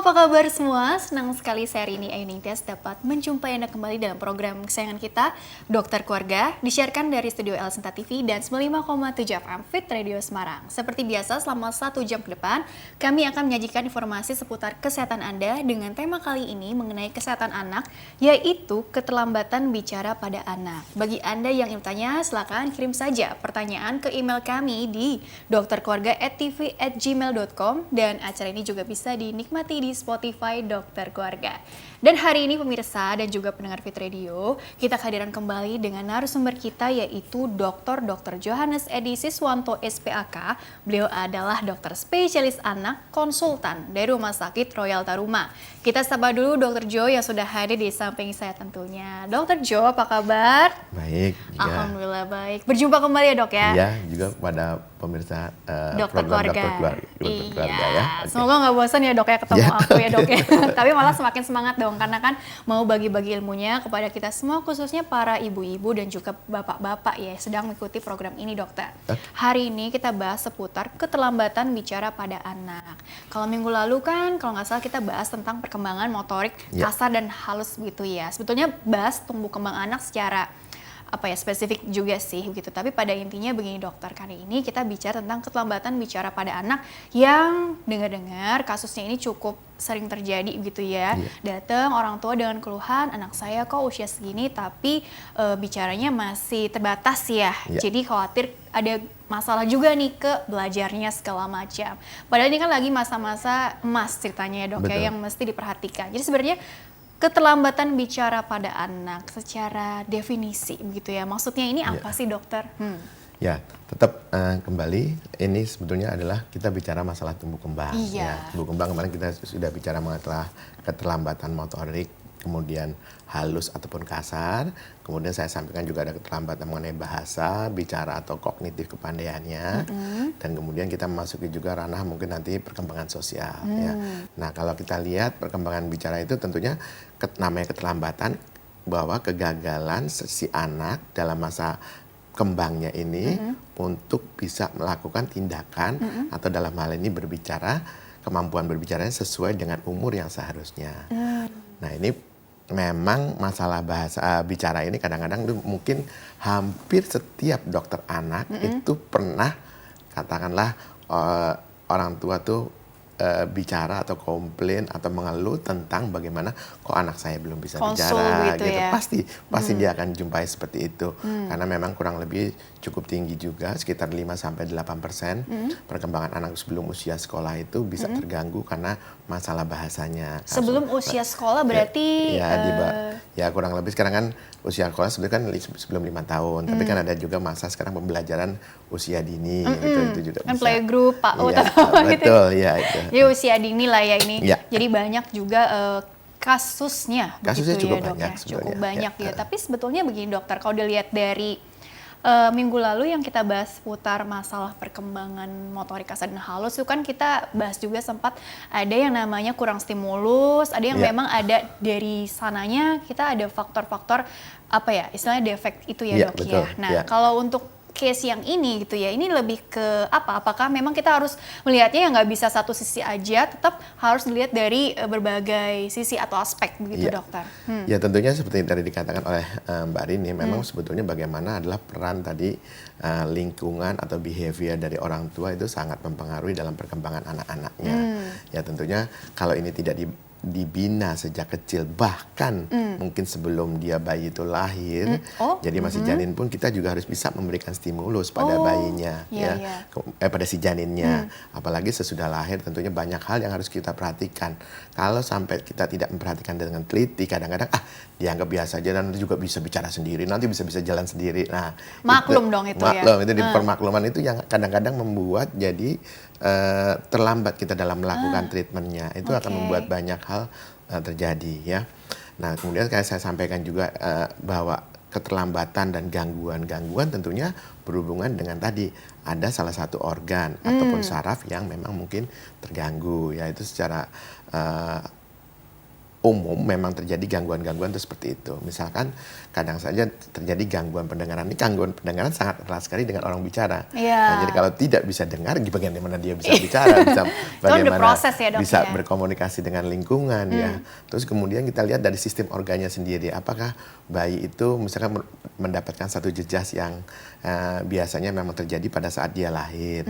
apa kabar semua? Senang sekali saya Rini Ayuningsih dapat menjumpai Anda kembali dalam program kesayangan kita, Dokter Keluarga, disiarkan dari Studio El Sinta TV dan 95,7 FM Fit Radio Semarang. Seperti biasa, selama 1 jam ke depan, kami akan menyajikan informasi seputar kesehatan Anda dengan tema kali ini mengenai kesehatan anak, yaitu keterlambatan bicara pada anak. Bagi Anda yang ingin bertanya, silakan kirim saja pertanyaan ke email kami di dokterkeluarga@tv@gmail.com dan acara ini juga bisa dinikmati di Spotify Dokter Keluarga. Dan hari ini pemirsa dan juga pendengar Fit Radio, kita kehadiran kembali dengan narasumber kita yaitu Dr. Johannes Edi Siswanto SPAK. Beliau adalah dokter spesialis anak konsultan dari Rumah Sakit Royal Taruma. Kita sapa dulu Dr. Jo yang sudah hadir di samping saya tentunya. Dr. Jo, apa kabar? Baik. Alhamdulillah baik. Berjumpa kembali ya dok ya? Iya, juga kepada pemirsa Dokter Keluarga. Keluarga ya. Okay. Semoga nggak bosan ya dok ya ketemu aku ya dok ya. Tapi malah semakin semangat dong karena kan mau bagi-bagi ilmunya kepada kita semua khususnya para ibu-ibu dan juga bapak-bapak ya sedang mengikuti program ini dokter. Hari ini kita bahas seputar keterlambatan bicara pada anak. Kalau minggu lalu kan kalau nggak salah kita bahas tentang perkembangan motorik kasar dan halus gitu ya. Sebetulnya bahas tumbuh kembang anak secara spesifik juga sih gitu. Tapi pada intinya begini dokter, kali ini kita bicara tentang keterlambatan bicara pada anak yang dengar-dengar kasusnya ini cukup sering terjadi gitu ya. Datang orang tua dengan keluhan, anak saya kok usia segini tapi bicaranya masih terbatas ya. Jadi khawatir ada masalah juga nih ke belajarnya segala macam. Padahal ini kan lagi masa-masa emas ceritanya ya dok ya, yang mesti diperhatikan. Jadi sebenarnya keterlambatan bicara pada anak secara definisi begitu ya. Maksudnya ini apa sih dokter? Ya, tetap kembali ini sebetulnya adalah kita bicara masalah tumbuh kembang. Ya, tumbuh kembang kemarin kita sudah bicara mengenai keterlambatan motorik, kemudian halus ataupun kasar. Kemudian saya sampaikan juga ada keterlambatan mengenai bahasa, bicara atau kognitif kepandaiannya. Dan kemudian kita memasuki juga ranah mungkin nanti perkembangan sosial. Ya. Nah kalau kita lihat perkembangan bicara itu tentunya namanya keterlambatan bahwa kegagalan si anak dalam masa kembangnya ini untuk bisa melakukan tindakan atau dalam hal ini berbicara, kemampuan berbicaranya sesuai dengan umur yang seharusnya. Nah ini memang masalah bahasa bicara ini kadang-kadang mungkin hampir setiap dokter anak itu pernah katakanlah orang tua tuh bicara atau komplain atau mengeluh tentang bagaimana kok anak saya belum bisa bicara gitu ya? Pasti dia akan jumpai seperti itu karena memang kurang lebih cukup tinggi juga sekitar 5-8% perkembangan anak sebelum usia sekolah itu bisa terganggu karena masalah bahasanya. Sebelum usia sekolah berarti ya kurang lebih sekarang kan usia sekolah sebenarnya kan sebelum 5 tahun tapi kan ada juga masa sekarang pembelajaran usia dini itu juga kan bisa. Playgroup PAUD betul ya itu. Jadi usia dini lah ya ini. Jadi banyak juga kasusnya begitu cukup ya dok banyak, ya. Cukup banyak ya. Tapi sebetulnya begini dokter, kalau dilihat dari minggu lalu yang kita bahas seputar masalah perkembangan motorik kasar dan halus itu kan kita bahas juga sempat ada yang namanya kurang stimulus, ada yang memang ada dari sananya kita ada faktor-faktor istilahnya defek itu ya dok ya. Nah kalau untuk case yang ini gitu ya, ini lebih ke apa? Apakah memang kita harus melihatnya yang nggak bisa satu sisi aja, tetap harus dilihat dari berbagai sisi atau aspek begitu dokter? Ya tentunya seperti yang tadi dikatakan oleh Mbak Rini, memang sebetulnya bagaimana adalah peran tadi lingkungan atau behavior dari orang tua itu sangat mempengaruhi dalam perkembangan anak-anaknya. Ya tentunya kalau ini tidak dibina sejak kecil bahkan mungkin sebelum dia bayi itu lahir jadi masih janin pun kita juga harus bisa memberikan stimulus pada bayinya pada si janinnya apalagi sesudah lahir tentunya banyak hal yang harus kita perhatikan. Kalau sampai kita tidak memperhatikan dengan teliti kadang-kadang dianggap biasa aja dan nanti juga bisa bicara sendiri, nanti bisa jalan sendiri. Nah maklum dong itu itu di permakluman itu yang kadang-kadang membuat jadi terlambat kita dalam melakukan treatmentnya itu akan membuat banyak hal terjadi ya. Nah kemudian kayak saya sampaikan juga bahwa keterlambatan dan gangguan tentunya berhubungan dengan tadi ada salah satu organ ataupun saraf yang memang mungkin terganggu ya itu secara umum memang terjadi gangguan-gangguan itu seperti itu. Misalkan kadang saja terjadi gangguan pendengaran. Ini gangguan pendengaran sangat erat sekali dengan orang bicara. Nah, jadi kalau tidak bisa dengar, bagaimana dia bisa bicara, bisa bagaimana proses ya, Dok, bisa ya? berkomunikasi dengan lingkungan ya. Terus kemudian kita lihat dari sistem organnya sendiri, apakah bayi itu misalkan mendapatkan satu jejas yang biasanya memang terjadi pada saat dia lahir,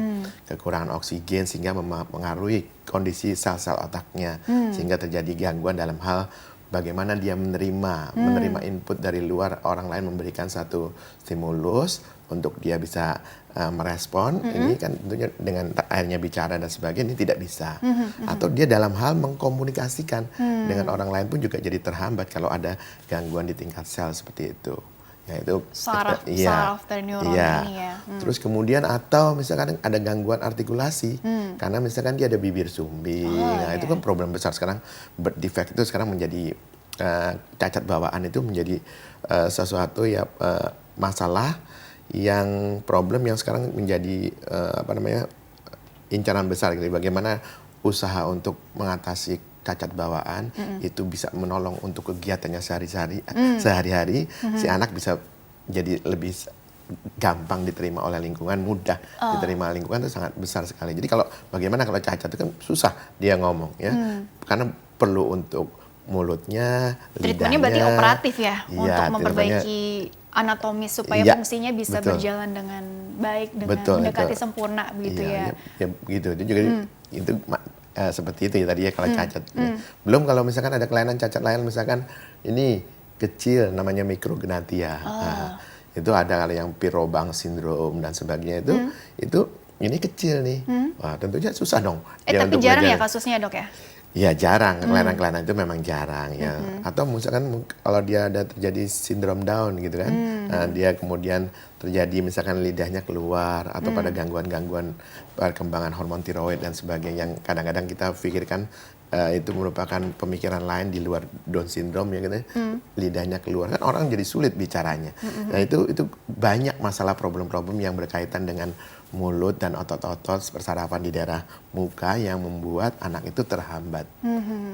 kekurangan oksigen sehingga mempengaruhi kondisi sel-sel otaknya, sehingga terjadi gangguan dalam hal bagaimana dia menerima input dari luar, orang lain memberikan satu stimulus untuk dia bisa merespon. Ini kan tentunya dengan akhirnya bicara dan sebagainya ini tidak bisa. Atau dia dalam hal mengkomunikasikan dengan orang lain pun juga jadi terhambat kalau ada gangguan di tingkat sel seperti itu. Ya itu saraf dari neuron ini ya. Terus kemudian atau misalkan ada gangguan artikulasi karena misalkan dia ada bibir sumbing. Itu kan problem besar sekarang. Birth defect itu sekarang menjadi cacat bawaan itu menjadi sesuatu ya masalah yang problem yang sekarang menjadi incaran besar gitu. Bagaimana usaha untuk mengatasi cacat bawaan itu bisa menolong untuk kegiatannya sehari-hari, si anak bisa jadi lebih gampang diterima oleh lingkungan, mudah diterima lingkungan itu sangat besar sekali. Jadi bagaimana kalau cacat itu kan susah dia ngomong ya, karena perlu untuk mulutnya, treatmentnya berarti operatif ya, untuk memperbaiki anatomis supaya fungsinya bisa berjalan dengan baik, dengan mendekati sempurna begitu ya. Ya begitu. Itu juga itu seperti itu ya tadi ya kalau cacat. Belum kalau misalkan ada kelainan cacat lain, misalkan ini kecil namanya mikrognathia. Itu ada kalau yang Pirobang syndrome dan sebagainya itu ini kecil nih. Wah, tentunya susah dong. Tapi jarang ya kasusnya, Dok ya? Ya jarang, kelainan-kelainan itu memang jarang ya. Atau misalkan kalau dia ada terjadi sindrom Down gitu kan, dia kemudian terjadi misalkan lidahnya keluar atau pada gangguan-gangguan perkembangan hormon tiroid dan sebagainya yang kadang-kadang kita pikirkan itu merupakan pemikiran lain di luar Down syndrome ya gitu. Lidahnya keluar kan orang jadi sulit bicaranya. Nah itu banyak masalah problem-problem yang berkaitan dengan mulut dan otot-otot persarafan di daerah muka yang membuat anak itu terhambat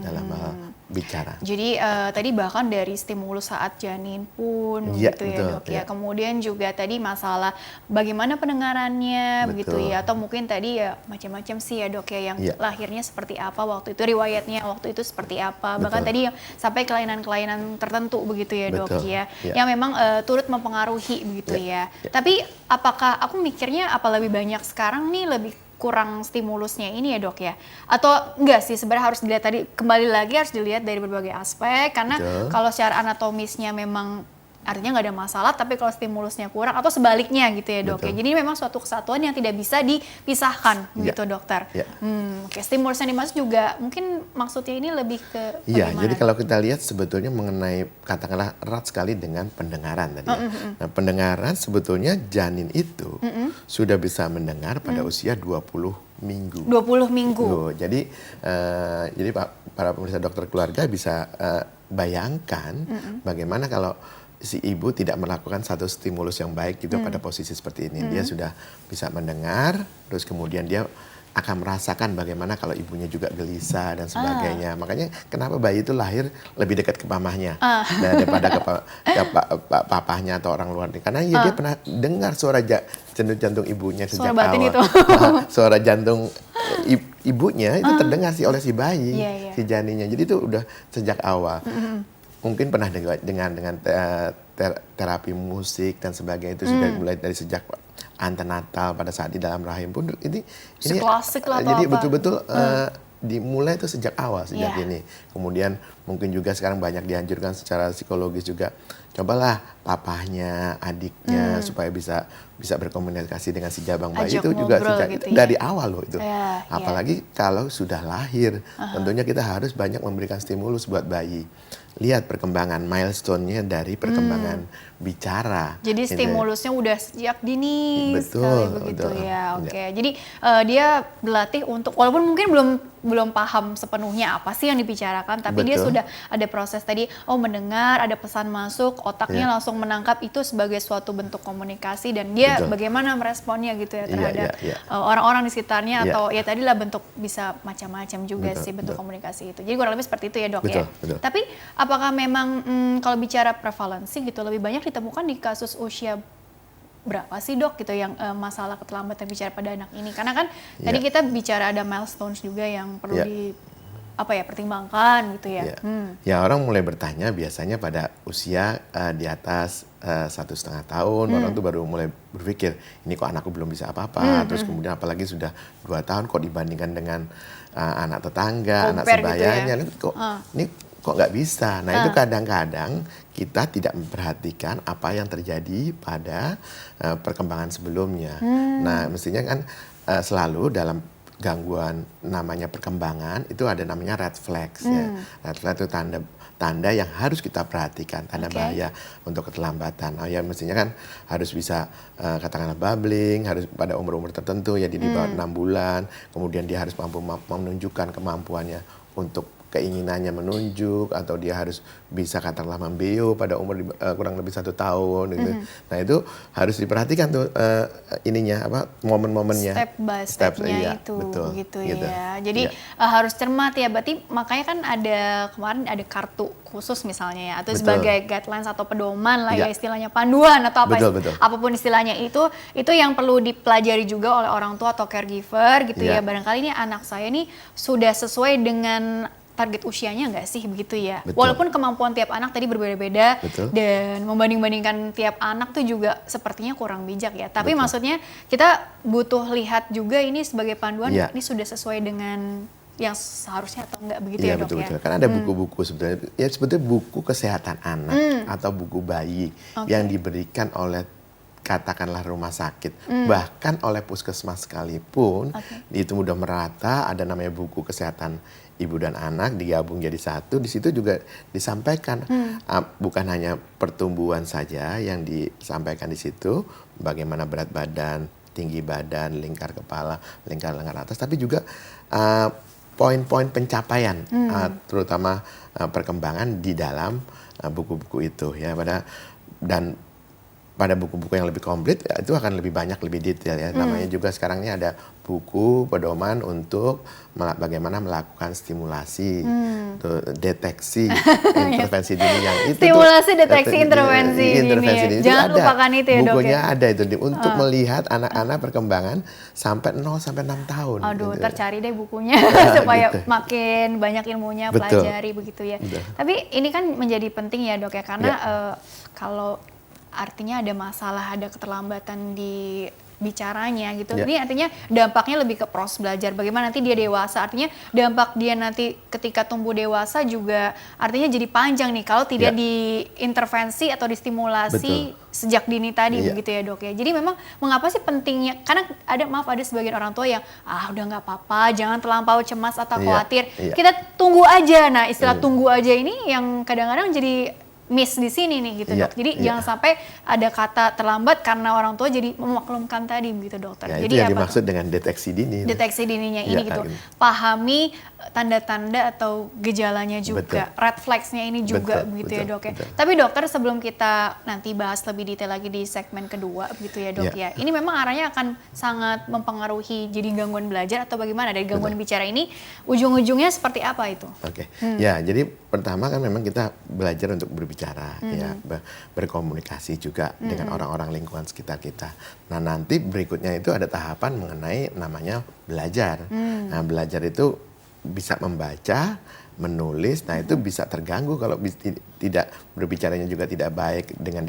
dalam hal bicara. Jadi tadi bahkan dari stimulus saat janin pun gitu ya, Dok ya. Kemudian juga tadi masalah bagaimana pendengarannya begitu ya, atau mungkin tadi ya macam-macam sih ya, Dok ya, yang lahirnya seperti apa waktu itu, riwayatnya waktu itu seperti apa, bahkan tadi yang sampai kelainan-kelainan tertentu begitu ya, Dok ya, yang memang turut mempengaruhi begitu ya. Tapi apakah aku mikirnya apa lebih banyak sekarang nih lebih kurang stimulusnya ini ya, Dok ya? Atau enggak sih, sebenarnya harus dilihat tadi, kembali lagi harus dilihat dari berbagai aspek, karena kalau secara anatomisnya memang artinya nggak ada masalah, tapi kalau stimulusnya kurang atau sebaliknya gitu ya, Dok ya. Jadi memang suatu kesatuan yang tidak bisa dipisahkan gitu, Dokter. Oke, stimulus yang dimaksud juga mungkin maksudnya ini lebih ke bagaimana? Jadi kalau kita lihat sebetulnya mengenai katakanlah erat sekali dengan pendengaran tadi. Nah, pendengaran sebetulnya janin itu sudah bisa mendengar pada usia 20 minggu. 20 minggu. Jadi para pemirsa dokter keluarga bisa bayangkan bagaimana kalau si ibu tidak melakukan satu stimulus yang baik gitu pada posisi seperti ini. Dia sudah bisa mendengar, terus kemudian dia akan merasakan bagaimana kalau ibunya juga gelisah dan sebagainya. Makanya kenapa bayi itu lahir lebih dekat ke mamahnya daripada ke papahnya atau orang luar. Karena dia pernah dengar suara jantung ibunya sejak suara batin awal. Itu. Suara jantung ibunya itu terdengar sih oleh si bayi, si janinnya. Jadi itu udah sejak awal. Mungkin pernah dengan terapi musik dan sebagainya itu sudah mulai dari sejak antenatal pada saat di dalam rahim pun ini klasik lah, jadi betul-betul dimulai itu sejak awal sejak ini. Kemudian mungkin juga sekarang banyak dianjurkan secara psikologis juga, cobalah papahnya, adiknya supaya bisa berkomunikasi dengan si jabang bayi. Itu juga sejak gitu dari awal loh itu. Apalagi kalau sudah lahir, tentunya kita harus banyak memberikan stimulus buat bayi. Lihat perkembangan milestone-nya dari perkembangan bicara. Jadi stimulusnya udah sejak dini sekali begitu ya. Oke. Jadi dia berlatih untuk, walaupun mungkin belum paham sepenuhnya apa sih yang dibicarakan, tapi dia sudah ada proses tadi, mendengar, ada pesan masuk, otaknya langsung menangkap itu sebagai suatu bentuk komunikasi dan dia bagaimana meresponnya gitu ya terhadap orang-orang di sekitarnya atau ya tadilah bentuk bisa macam-macam juga sih bentuk komunikasi itu. Jadi kurang lebih seperti itu ya dok ya. Tapi apakah memang kalau bicara prevalensi gitu lebih banyak ditemukan di kasus usia berapa sih dok gitu yang masalah keterlambatan bicara pada anak ini? Karena kan tadi kita bicara ada milestones juga yang perlu pertimbangkan gitu ya. Ya orang mulai bertanya biasanya pada usia di atas 1,5 tahun orang tuh baru mulai berpikir ini kok anakku belum bisa apa-apa. Terus kemudian apalagi sudah 2 tahun kok dibandingkan dengan anak tetangga, anak sebayanya, gitu ya? Ini kok nggak bisa. Nah itu kadang-kadang kita tidak memperhatikan apa yang terjadi pada perkembangan sebelumnya. Nah mestinya kan selalu dalam gangguan namanya perkembangan itu ada namanya red flags ya. Red flag itu tanda yang harus kita perhatikan, tanda bahaya untuk keterlambatan. Ya mestinya kan harus bisa katakanlah babbling, harus pada umur-umur tertentu ya di bawah 6 bulan, kemudian dia harus mampu menunjukkan kemampuannya untuk keinginannya menunjuk atau dia harus bisa katakanlah membeo pada umur kurang lebih 1 tahun gitu. Nah itu harus diperhatikan tuh ininya momen-momennya. Step by stepnya itu gitu ya. Jadi harus cermat ya. Berarti makanya kan kemarin ada kartu khusus misalnya ya atau sebagai guidelines atau pedoman lah ya istilahnya panduan atau apapun istilahnya itu yang perlu dipelajari juga oleh orang tua atau caregiver gitu ya. Barangkali ini anak saya nih sudah sesuai dengan target usianya nggak sih begitu ya? Walaupun kemampuan tiap anak tadi berbeda-beda dan membanding-bandingkan tiap anak tuh juga sepertinya kurang bijak ya. Tapi maksudnya kita butuh lihat juga ini sebagai panduan ini sudah sesuai dengan yang seharusnya atau enggak begitu ya dok ya? Betul. Kan ada buku-buku sebenarnya, ya sebetulnya buku kesehatan anak atau buku bayi yang diberikan oleh katakanlah rumah sakit, bahkan oleh puskesmas sekalipun, itu mudah merata, ada namanya buku kesehatan ibu dan anak digabung jadi satu. Di situ juga disampaikan bukan hanya pertumbuhan saja yang disampaikan di situ, bagaimana berat badan, tinggi badan, lingkar kepala, lingkar lengan atas, tapi juga poin-poin pencapaian, terutama perkembangan di dalam buku-buku itu ya. Pada buku-buku yang lebih komplit itu akan lebih banyak, lebih detail ya. Namanya juga sekarang ini ada buku pedoman untuk bagaimana melakukan stimulasi, deteksi, intervensi dini yang itu. Stimulasi, deteksi, intervensi dini. Jangan lupakan itu ya dok. Bukunya ada itu untuk melihat anak-anak perkembangan sampai 0 sampai 6 tahun. Aduh, tercari deh bukunya supaya makin banyak ilmunya pelajari begitu ya. Tapi ini kan menjadi penting ya dok ya karena kalau artinya ada masalah, ada keterlambatan di bicaranya gitu. Ini artinya dampaknya lebih ke proses belajar. Bagaimana nanti dia dewasa, artinya dampak dia nanti ketika tumbuh dewasa juga artinya jadi panjang nih kalau tidak diintervensi atau distimulasi sejak dini tadi begitu ya dok ya. Jadi memang mengapa sih pentingnya, karena ada sebagian orang tua yang udah nggak apa-apa, jangan terlampau cemas atau khawatir. Kita tunggu aja. Nah istilah tunggu aja ini yang kadang-kadang jadi miss di sini nih gitu dok. Jadi jangan sampai ada kata terlambat karena orang tua jadi memaklumkan tadi begitu dokter. Ya, jadi itu yang dimaksud dengan deteksi dini. Deteksi dininya ini gitu. Pahami tanda-tanda atau gejalanya juga. Red flags-nya ini juga begitu ya dok ya. Tapi dokter sebelum kita nanti bahas lebih detail lagi di segmen kedua begitu ya dok ya. Ini memang arahnya akan sangat mempengaruhi jadi gangguan belajar atau bagaimana dari gangguan bicara ini ujung-ujungnya seperti apa itu? Ya jadi pertama kan memang kita belajar untuk berbicara ya, berkomunikasi juga dengan orang-orang lingkungan sekitar kita. Nah nanti berikutnya itu ada tahapan mengenai namanya belajar. Nah belajar itu bisa membaca, menulis, nah itu bisa terganggu kalau tidak berbicaranya juga tidak baik dengan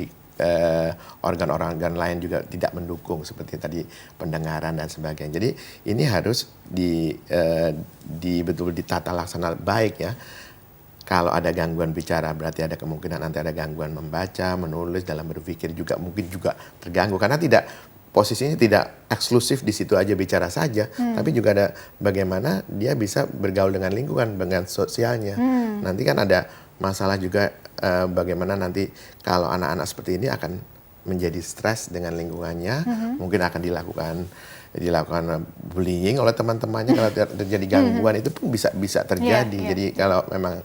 organ-organ lain juga tidak mendukung seperti tadi pendengaran dan sebagainya. Jadi ini harus betul ditata laksana baik ya. Kalau ada gangguan bicara berarti ada kemungkinan nanti ada gangguan membaca, menulis, dalam berpikir juga mungkin juga terganggu karena posisinya tidak eksklusif di situ aja bicara saja, tapi juga ada bagaimana dia bisa bergaul dengan lingkungan, dengan sosialnya. Nanti kan ada masalah juga bagaimana nanti kalau anak-anak seperti ini akan menjadi stres dengan lingkungannya, mungkin akan dilakukan bullying oleh teman-temannya kalau terjadi gangguan itu pun bisa terjadi. Jadi kalau memang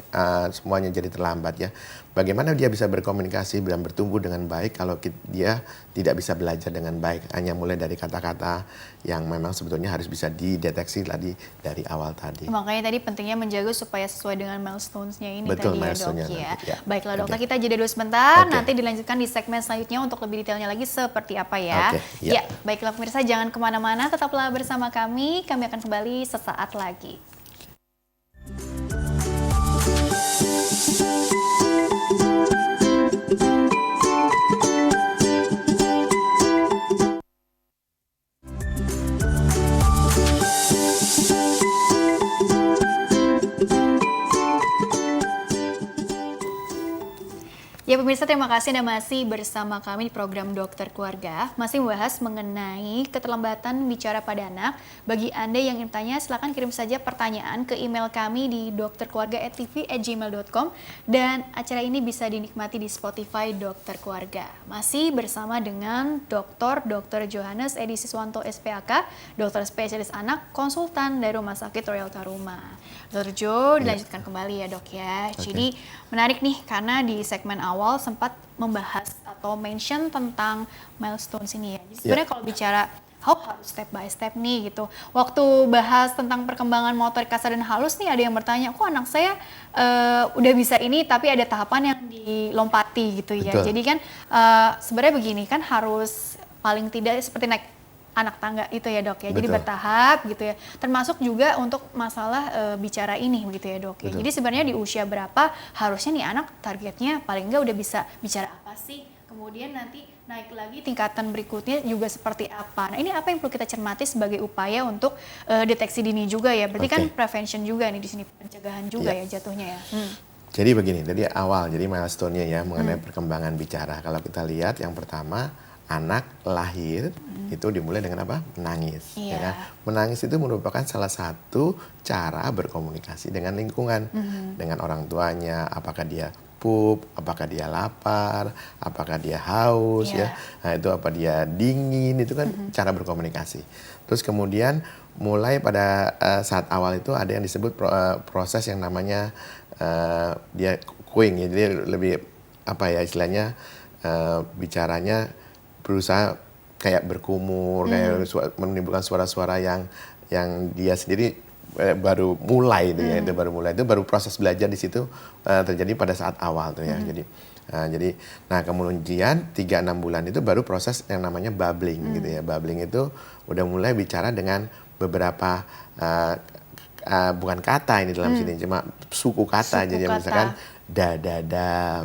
semuanya jadi terlambat ya. bagaimana dia bisa berkomunikasi dan bertumbuh dengan baik kalau dia tidak bisa belajar dengan baik, hanya mulai dari kata-kata yang memang sebetulnya harus bisa dideteksi tadi dari awal tadi. Makanya tadi pentingnya menjaga supaya sesuai dengan milestones-nya ini. Betul, tadi ya dok ya. ya. Baiklah dokter, kita jeda dulu sebentar, Oke. nanti dilanjutkan di segmen selanjutnya untuk lebih detailnya lagi seperti apa ya. Oke, ya. Baiklah pemirsa, jangan kemana-mana, tetaplah bersama kami akan kembali sesaat lagi. Ya pemirsa, terima kasih Anda masih bersama kami di program Dokter Keluarga. Masih membahas mengenai keterlambatan bicara pada anak. Bagi Anda yang ingin tanya, silakan kirim saja pertanyaan ke email kami di dokterkeluarga@tv@gmail.com. Dan acara ini bisa dinikmati di Spotify Dokter Keluarga. Masih bersama dengan Dr. Johannes Edi Siswanto SPAK, dokter spesialis anak, konsultan dari Rumah Sakit Royal Taruma. Dr. Jo, dilanjutkan kembali ya dok ya. Jadi menarik nih karena di segmen awal sempat membahas atau mention tentang milestones ini ya. Jadi sebenarnya kalau bicara harus step by step nih gitu. Waktu bahas tentang perkembangan motorik kasar dan halus nih, ada yang bertanya, kok anak saya udah bisa ini tapi ada tahapan yang dilompati gitu ya. Betul. Jadi kan sebenarnya begini kan, harus paling tidak seperti naik anak tangga itu ya dok ya. Jadi bertahap gitu ya. Termasuk juga untuk masalah bicara ini begitu ya dok ya. Jadi sebenarnya di usia berapa harusnya nih anak targetnya paling enggak udah bisa bicara apa sih? Kemudian nanti naik lagi tingkatan berikutnya juga seperti apa. Nah, ini apa yang perlu kita cermati sebagai upaya untuk deteksi dini juga ya. Berarti kan prevention juga nih di sini, pencegahan juga ya jatuhnya ya. Jadi begini, dari awal jadi milestone-nya ya mengenai perkembangan bicara. Kalau kita lihat yang pertama, anak lahir itu dimulai dengan apa? Menangis. Ya kan? Menangis itu merupakan salah satu cara berkomunikasi dengan lingkungan, dengan orang tuanya. Apakah dia pup, apakah dia lapar, apakah dia haus, ya. Nah, itu apa dia dingin, itu kan cara berkomunikasi. Terus kemudian mulai pada saat awal itu ada yang disebut proses yang namanya dia cooing ya. Jadi lebih apa ya istilahnya bicaranya berusaha kayak berkumur, kayak menimbulkan suara-suara yang dia sendiri baru mulai itu ya, itu baru proses belajar di situ terjadi pada saat awal tuh ya. Jadi kemudian 3-6 bulan itu baru proses yang namanya babbling gitu ya. Babbling itu udah mulai bicara dengan beberapa bukan kata ini dalam sini, cuma suku kata. Jadi misalkan da,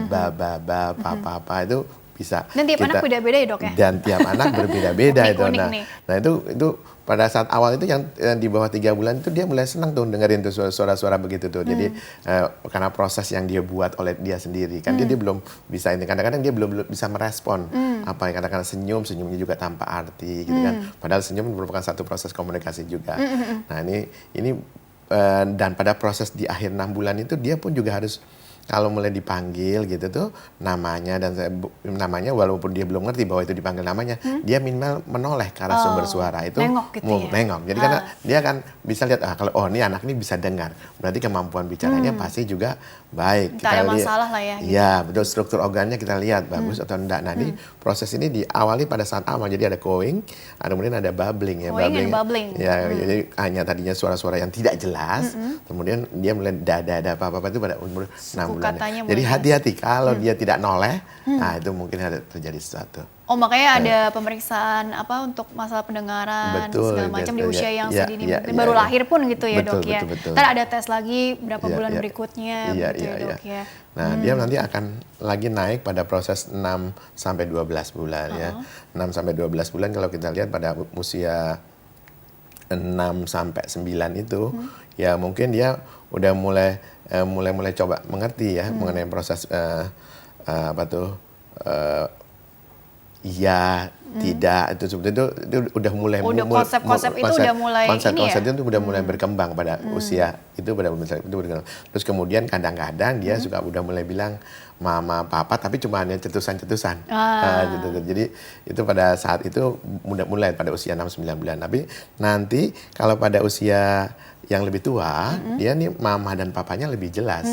ba, pa itu bisa. Dan tiap anak beda-beda ya dok ya? Dan tiap anak berbeda-beda itu. Nah itu pada saat awal itu yang di bawah 3 bulan itu dia mulai senang tuh dengerin tuh suara-suara begitu tuh. Jadi karena proses yang dia buat oleh dia sendiri kan dia belum bisa ini. Kadang-kadang dia belum bisa merespon apa yang kadang-kadang senyumnya juga tanpa arti gitu kan. Padahal senyum merupakan satu proses komunikasi juga. Nah ini dan pada proses di akhir 6 bulan itu dia pun juga harus kalau mulai dipanggil gitu tuh namanya walaupun dia belum ngerti bahwa itu dipanggil namanya, dia minimal menoleh ke arah sumber suara itu, nengok gitu ya? Nengok. Jadi karena dia kan bisa lihat kalau ini anak ini bisa dengar, berarti kemampuan bicaranya pasti juga baik. Tak ada masalah lah ya. Iya betul, struktur organnya kita lihat bagus atau enggak. Nah ini proses ini diawali pada saat awal, jadi ada cooing, kemudian ada babbling ya. Babbling. Ya jadi hanya tadinya suara-suara yang tidak jelas, kemudian dia mulai dada apa itu pada umur 6 bulan. Jadi hati-hati kalau dia tidak noleh, nah itu mungkin ada terjadi sesuatu. Oh makanya ada pemeriksaan apa untuk masalah pendengaran segala macam di usia yang sedini mungkin baru lahir pun gitu ya dok ya. Ntar ada tes lagi berapa bulan berikutnya gitu ya dok ya. Nah dia nanti akan lagi naik pada proses 6 sampai 12 bulan ya. 6 sampai 12 bulan kalau kita lihat pada usia 6 sampai 9 itu ya mungkin dia udah mulai coba mengerti ya mengenai proses tidak, itu sebetulnya itu udah mulai konsep-konsep itu udah mulai konsep-konsep itu udah mulai berkembang pada usia itu itu berkembang. Terus kemudian kadang-kadang dia suka udah mulai bilang mama papa tapi cuma hanya cetusan-cetusan. Gitu. Jadi itu pada saat itu mulai pada usia 6-9 bulan. Tapi nanti kalau pada usia yang lebih tua, dia nih mama dan papanya lebih jelas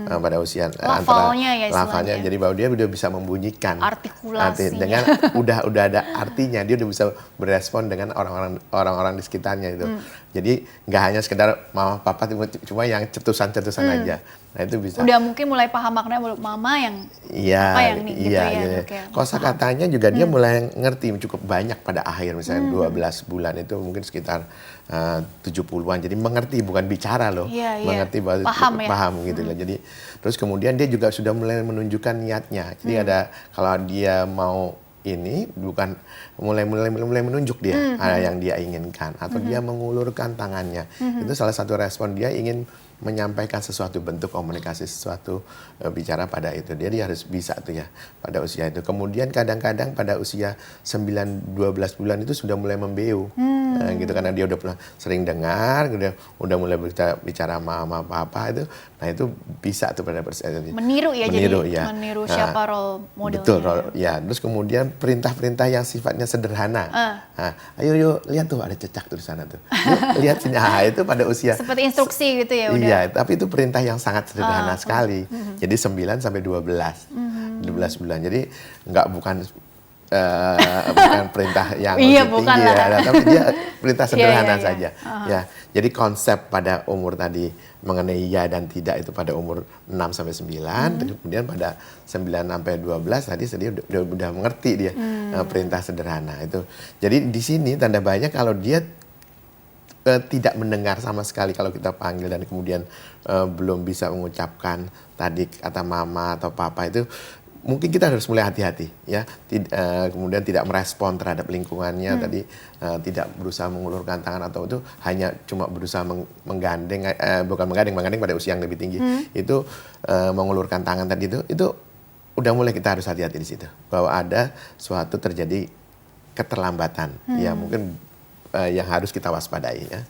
pada usia lafalnya, jadi bahwa dia udah bisa membunyikan artikulasi dengan udah ada artinya, dia udah bisa berespon dengan orang-orang di sekitarnya itu. Jadi nggak hanya sekedar mama papa cuma yang cetusan-cetusan aja. Nah itu bisa. Udah mungkin mulai paham maknanya mama yang apa yang nih gitu ya. Okay. Kosakatanya juga dia mulai ngerti cukup banyak pada akhir, misalnya 12 bulan itu mungkin sekitar 70-an. Jadi mengerti, bukan bicara loh. Mengerti bahwa paham gitu loh. Jadi terus kemudian dia juga sudah mulai menunjukkan niatnya. Jadi ada kalau dia mau ini bukan mulai menunjuk dia yang dia inginkan atau dia mengulurkan tangannya. Itu salah satu respon dia ingin menyampaikan sesuatu, bentuk komunikasi sesuatu, bicara pada itu. Dia harus bisa tuh ya pada usia itu. Kemudian kadang-kadang pada usia 9-12 bulan itu sudah mulai membeu. Gitu karena dia udah sering dengar, udah mulai bicara mama papa itu. Nah itu bisa tuh pada meniru ya, meniru siapa role modelnya. Betul, ya. Terus kemudian perintah-perintah yang sifatnya sederhana. Ayo lihat tuh ada cecak tuh di sana tuh. Lihat sini, itu pada usia seperti instruksi gitu ya udah. Iya, tapi itu perintah yang sangat sederhana sekali. Jadi 9 sampai 12 bulan. Jadi bukan perintah yang tinggi ya, tapi dia perintah sederhana saja. Ya, jadi konsep pada umur tadi mengenai ya dan tidak itu pada umur 6 sampai 9, kemudian pada 9 sampai 12 tadi dia udah mengerti dia perintah sederhana itu. Jadi di sini tanda banyak kalau dia tidak mendengar sama sekali kalau kita panggil dan kemudian belum bisa mengucapkan tadi kata mama atau papa itu, mungkin kita harus mulai hati-hati ya. Kemudian tidak merespon terhadap lingkungannya tadi, tidak berusaha mengulurkan tangan atau itu hanya cuma berusaha menggandeng, bukan menggandeng pada usia yang lebih tinggi itu, mengulurkan tangan tadi itu udah mulai kita harus hati-hati di situ bahwa ada suatu terjadi keterlambatan ya mungkin yang harus kita waspadai ya.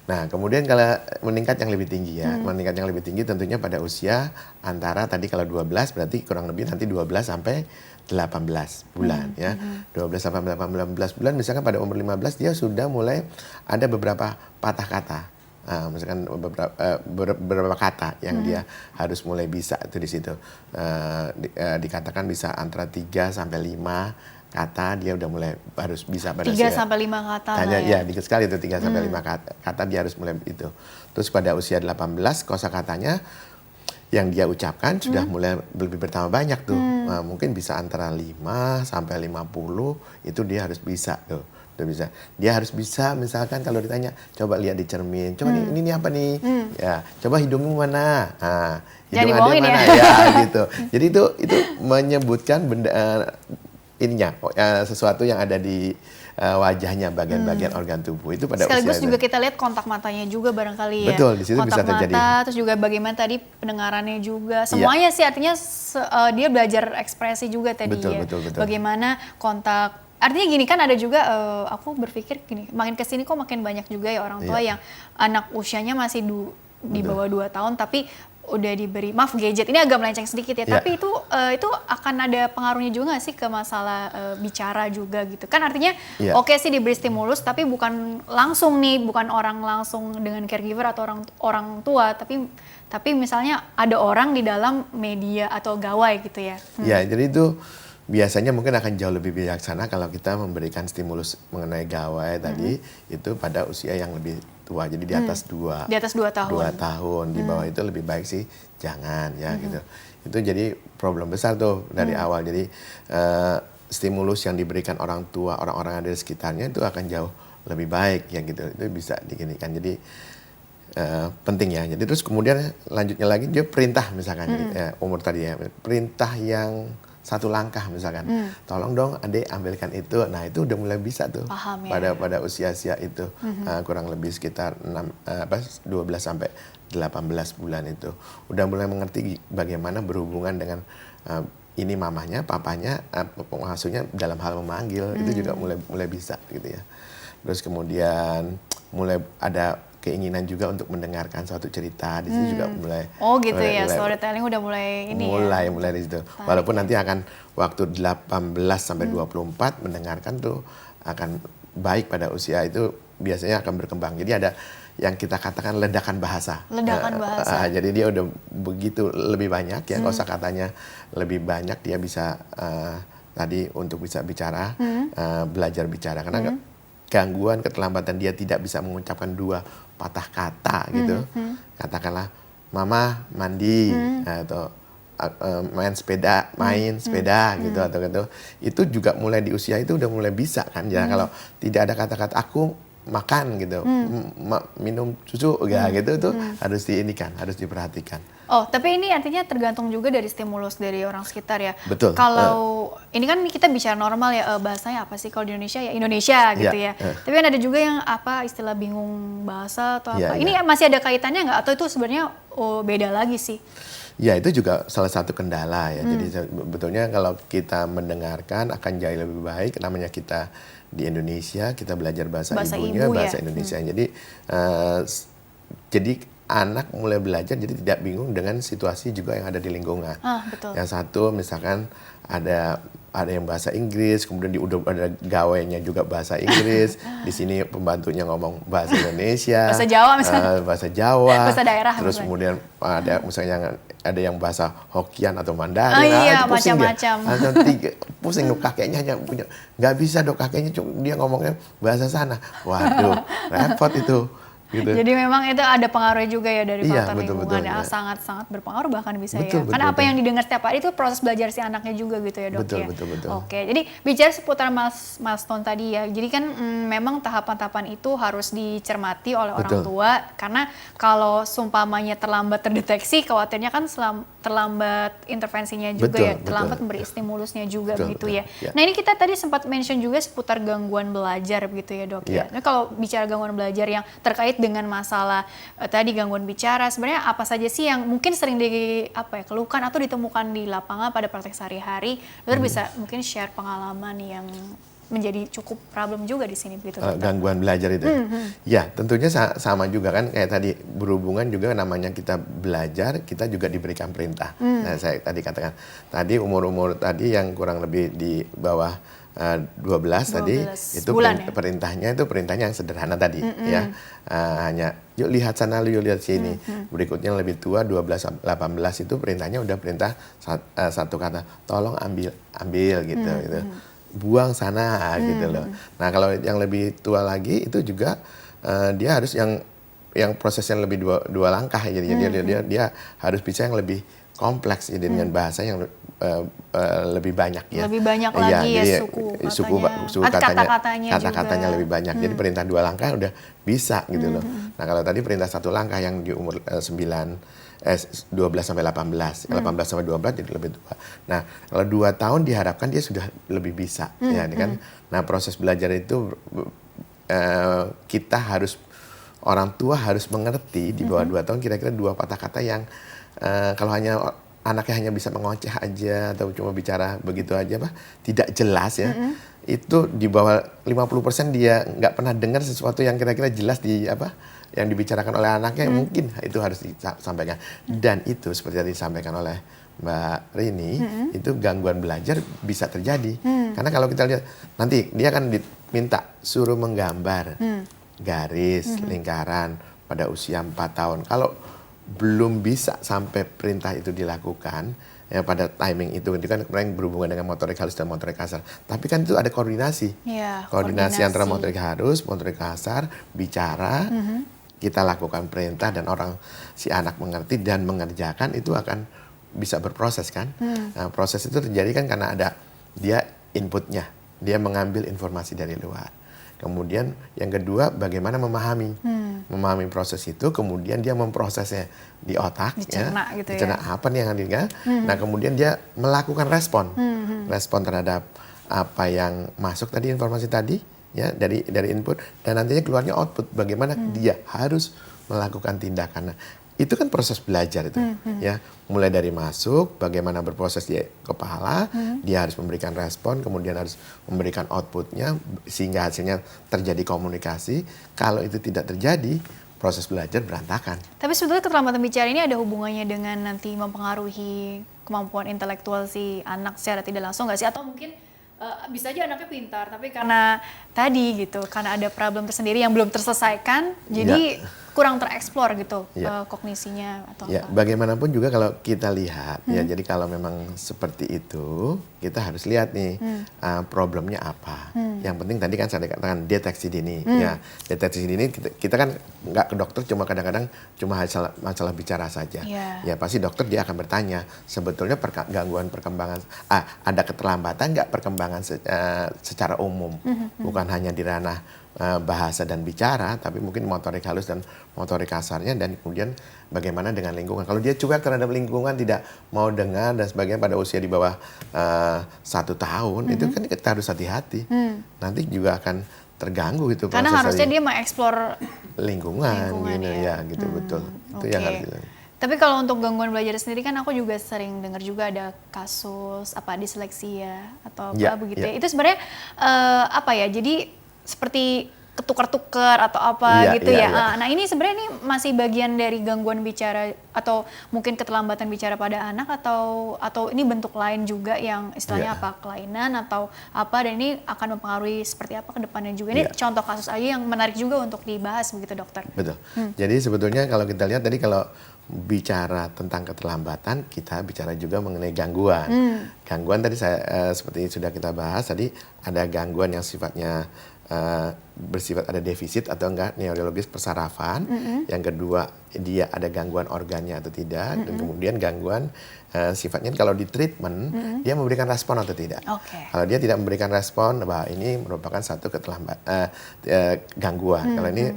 Nah, kemudian kalau meningkat yang lebih tinggi ya, meningkat yang lebih tinggi tentunya pada usia antara tadi kalau 12 berarti kurang lebih nanti 12 sampai 18 bulan ya. 12 sampai 18 bulan misalkan pada umur 15 dia sudah mulai ada beberapa patah kata. Misalkan beberapa kata yang dia harus mulai bisa itu di situ. Dikatakan bisa antara 3 sampai 5 kata dia udah mulai harus bisa pada 3 sampai 5 kata hanya ya dikit sekali itu 3 sampai 5 kata dia harus mulai itu. Terus pada usia 18 kosakatanya yang dia ucapkan sudah mulai lebih bertambah banyak tuh. Mungkin bisa antara 5 sampai 50 itu dia harus bisa tuh. Bisa. Dia harus bisa misalkan kalau ditanya coba lihat di cermin, coba ini apa nih? Ya, coba hidungmu mana? Hidung ada mana? Ya gitu. Jadi itu menyebutkan benda sesuatu yang ada di wajahnya, bagian-bagian organ tubuh itu pada sekaligus usia juga kita lihat kontak matanya juga barangkali ya. Betul, di situ kontak bisa terjadi. Mata, terus juga bagaimana tadi pendengarannya juga. Semuanya sih artinya dia belajar ekspresi juga tadi betul, ya. Betul. Bagaimana kontak. Artinya gini kan ada juga aku berpikir gini, makin kesini kok makin banyak juga ya orang tua yang anak usianya masih di bawah 2 tahun tapi udah diberi gadget. Ini agak melenceng sedikit ya, tapi itu akan ada pengaruhnya juga nggak sih ke masalah bicara juga gitu kan, artinya oke sih diberi stimulus tapi bukan langsung nih, bukan orang langsung dengan caregiver atau orang tua, tapi misalnya ada orang di dalam media atau gawai gitu ya. Ya, jadi itu biasanya mungkin akan jauh lebih bijaksana kalau kita memberikan stimulus mengenai gawai tadi itu pada usia yang lebih tua, jadi di atas 2 tahun. 2 tahun di bawah itu lebih baik sih jangan ya gitu. Itu jadi problem besar tuh dari awal. Jadi stimulus yang diberikan orang tua, orang-orang yang ada di sekitarnya itu akan jauh lebih baik ya gitu. Itu bisa diginikan. Jadi penting ya. Jadi terus kemudian lanjutnya lagi dia perintah misalkan jadi, umur tadi ya. Perintah yang satu langkah misalkan, tolong dong adik ambilkan itu. Nah itu udah mulai bisa tuh. Paham, ya. pada usia-usia itu kurang lebih sekitar 12 sampai 18 bulan itu udah mulai mengerti bagaimana berhubungan dengan ini mamanya, papanya, pengasuhnya dalam hal memanggil itu juga mulai bisa gitu ya. Terus kemudian mulai ada keinginan juga untuk mendengarkan suatu cerita di situ juga mulai. Oh gitu ya, storytelling udah mulai ini ya. Mulai di situ. Walaupun nanti akan waktu 18 sampai 24 mendengarkan tuh akan baik pada usia itu biasanya akan berkembang. Jadi ada yang kita katakan ledakan bahasa. Ledakan bahasa. Jadi dia udah begitu lebih banyak ya, kosakatanya lebih banyak, dia bisa tadi untuk bisa bicara, belajar bicara. Karena gangguan keterlambatan dia tidak bisa mengucapkan 2 patah kata gitu. Katakanlah mama mandi atau main sepeda gitu atau gitu. Itu juga mulai di usia itu udah mulai bisa kan ya. Kalau tidak ada kata-kata aku makan gitu, minum susu gitu itu harus diinikan, harus diperhatikan. Oh, tapi ini artinya tergantung juga dari stimulus dari orang sekitar ya. Betul. Kalau ini kan kita bicara normal ya, bahasanya apa sih kalau di Indonesia ya Indonesia gitu ya. Tapi kan ada juga yang apa istilah bingung bahasa atau apa. Ini masih ada kaitannya nggak atau itu sebenarnya beda lagi sih? Ya itu juga salah satu kendala ya. Jadi sebetulnya kalau kita mendengarkan akan jauh lebih baik. Namanya kita di Indonesia, kita belajar bahasa ibunya, bahasa Indonesia. Jadi anak mulai belajar jadi tidak bingung dengan situasi juga yang ada di lingkungan. Betul. Yang satu misalkan ada yang bahasa Inggris, kemudian udah ada gawainya juga bahasa Inggris. Di sini pembantunya ngomong bahasa Indonesia, bahasa Jawa misalnya. Bahasa Jawa. Bahasa daerah. Terus kemudian ada misalnya ada yang bahasa Hokkien atau Mandarin. Iya, macam-macam. Pusing dok, kakeknya hanya punya, nggak bisa dok, kakeknya dia ngomongnya bahasa sana. Waduh, repot itu. Gitu. Jadi memang itu ada pengaruhnya juga ya dari faktor lingkungan ya. Sangat-sangat berpengaruh bahkan bisa ya. Karena apa yang didengar setiap hari itu proses belajar si anaknya juga gitu ya dok ya. Betul. Oke, jadi bicara seputar milestone tadi ya. Jadi kan memang tahapan-tahapan itu harus dicermati oleh orang tua. Karena kalau sumpamanya terlambat terdeteksi, khawatirnya kan terlambat intervensinya juga terlambat memberi stimulusnya juga begitu ya. Nah ini kita tadi sempat mention juga seputar gangguan belajar begitu ya dok ya. Nah kalau bicara gangguan belajar yang terkait dengan masalah tadi gangguan bicara, sebenarnya apa saja sih yang mungkin sering keluhkan atau ditemukan di lapangan pada praktek sehari-hari? Dokter bisa mungkin share pengalaman yang menjadi cukup problem juga di sini begitu. Gangguan belajar itu. Ya, tentunya sama juga kan kayak tadi, berhubungan juga namanya kita belajar, kita juga diberikan perintah. Nah, saya tadi katakan tadi umur tadi yang kurang lebih di bawah 12 tadi itu perintahnya yang sederhana tadi ya. Hanya yuk lihat sana, yuk lihat sini. Berikutnya lebih tua 12 18 itu perintahnya udah perintah satu kata, tolong ambil gitu. Buang sana gitu loh. Nah, kalau yang lebih tua lagi itu juga dia harus yang prosesnya lebih dua langkah. Jadi dia harus bisa yang lebih kompleks jadi dengan bahasa yang lebih banyak ya. Lebih banyak lagi ya suku katanya. Kata-katanya lebih banyak. Jadi perintah 2 langkah udah bisa gitu loh. Nah, kalau tadi perintah 1 langkah yang di umur 12 sampai 18. 18 sampai 12 jadi lebih tua. Nah, kalau 2 tahun diharapkan dia sudah lebih bisa ya kan. Nah, proses belajar itu kita harus, orang tua harus mengerti di bawah 2 tahun kira-kira 2 patah kata yang kalau hanya anaknya hanya bisa mengoceh aja atau cuma bicara begitu aja tidak jelas ya. Itu di bawah 50% dia nggak pernah dengar sesuatu yang kira-kira jelas yang dibicarakan oleh anaknya, mungkin itu harus disampaikan. Dan itu seperti yang disampaikan oleh Mbak Rini, itu gangguan belajar bisa terjadi. Karena kalau kita lihat nanti dia akan diminta suruh menggambar garis, lingkaran pada usia 4 tahun. Kalau belum bisa sampai perintah itu dilakukan ya pada timing itu kan kemarin berhubungan dengan motorik halus dan motorik kasar. Tapi kan itu ada koordinasi. Koordinasi antara motorik halus, motorik kasar, bicara, kita lakukan perintah dan si anak mengerti dan mengerjakan, itu akan bisa berproses kan. Nah, proses itu terjadi kan karena ada dia inputnya, dia mengambil informasi dari luar. Kemudian yang kedua bagaimana memahami proses itu, kemudian dia memprosesnya di otak, dicerna ya, dicerna apa nih yang ada. Nah, kemudian dia melakukan respon terhadap apa yang masuk tadi, informasi tadi ya dari input, dan nantinya keluarnya output bagaimana dia harus melakukan tindakan. Nah, itu kan proses belajar itu, ya. Mulai dari masuk, bagaimana berproses di kepala, dia harus memberikan respon, kemudian harus memberikan outputnya, sehingga hasilnya terjadi komunikasi. Kalau itu tidak terjadi, proses belajar berantakan. Tapi sebetulnya keterlambatan bicara ini ada hubungannya dengan nanti mempengaruhi kemampuan intelektual si anak secara tidak langsung nggak sih? Atau mungkin bisa aja anaknya pintar, tapi karena tadi gitu, karena ada problem tersendiri yang belum terselesaikan, jadi kurang tereksplor gitu kognisinya atau ya, apa. Bagaimanapun juga kalau kita lihat, ya jadi kalau memang seperti itu, kita harus lihat nih problemnya apa. Yang penting tadi kan saya katakan deteksi dini. Ya, deteksi dini kita kan nggak ke dokter cuma kadang-kadang cuma masalah bicara saja. Ya pasti dokter dia akan bertanya sebetulnya gangguan perkembangan, ada keterlambatan nggak perkembangan secara umum, bukan hanya di ranah bahasa dan bicara, tapi mungkin motorik halus dan motorik kasarnya, dan kemudian bagaimana dengan lingkungan. Kalau dia cuek terhadap lingkungan, tidak mau dengar dan sebagainya pada usia di bawah 1 tahun, itu kan kita harus hati-hati. Nanti juga akan terganggu itu. Karena harusnya dia mengeksplor lingkungan gitu ya, gitu betul. Itu yang harus. Tapi kalau untuk gangguan belajar sendiri kan aku juga sering dengar juga ada kasus disleksia atau apa begitu. Itu sebenarnya apa ya? Jadi seperti ketukar-tukar atau apa gitu ya. Nah ini sebenarnya ini masih bagian dari gangguan bicara atau mungkin keterlambatan bicara pada anak atau ini bentuk lain juga yang istilahnya apa, kelainan atau apa, dan ini akan mempengaruhi seperti apa ke depannya juga. Ini contoh kasus aja yang menarik juga untuk dibahas begitu dokter. Betul. Jadi sebetulnya kalau kita lihat tadi kalau bicara tentang keterlambatan, kita bicara juga mengenai gangguan. Gangguan tadi saya seperti sudah kita bahas tadi, ada gangguan yang sifatnya bersifat ada defisit atau enggak neurologis persarafan. Yang kedua dia ada gangguan organnya atau tidak, dan kemudian gangguan sifatnya kalau di treatment dia memberikan respon atau tidak. Kalau dia tidak memberikan respon, bahwa ini merupakan satu gangguan. Kalau ini